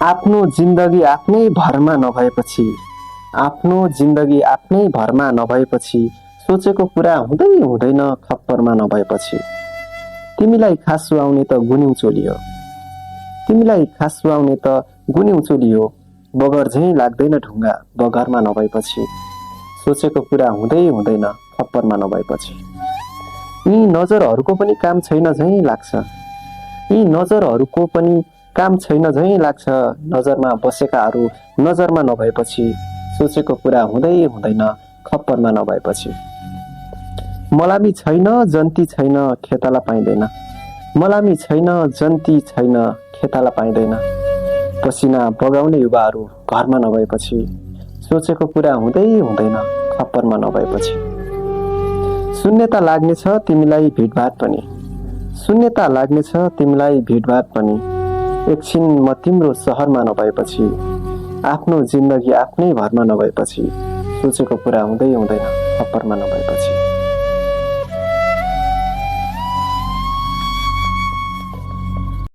आफ्नो जिन्दगी आफ्नै भरमा नभएपछि, आफ्नो जिन्दगी आफ्नै भरमा नभएपछि, सोचेको कुरा हुँदै हुँदैन खप्परमा नभएपछि। तिमीलाई खास सुहाउने त गुन्यौ चोली हो, तिमीलाई खास सुहाउने त गुन्यौ चोली हो, बगर झैँ लाग्दैन ढुङ्गा बगरमा नभएपछि। सोचेको कुरा हुँदै हुँदैन खप्परमा नभएपछि। यी नजरहरूको पनि काम छैन झैँ लाग्छ, यी नजरहरूको पनि काम छैन झैँ लाग्छ, नजरमा बसेकाहरू नजरमा नभएपछि। सोचेको कुरा हुँदै हुँदैन खप्परमा नभएपछि। मलामी छैन जन्ती छैन खेताला पाइँदैन, मलामी छैन जन्ती छैन खेताला पाइँदैन, पसिना बगाउने युवाहरू घरमा नभएपछि। सोचेको कुरा हुँदै हुँदैन खप्परमा नभएपछि। शून्यता लाग्नेछ तिमीलाई भिडभाड पनि, शून्यता लाग्नेछ तिमीलाई भिडभाड पनि, एकछिन म तिम्रो सहरमा नभएपछि, आफ्नो जिन्दगी आफ्नै भरमा नभएपछि। सोचेको कुरा हुँदै हुँदैन खप्परमा नभएपछि।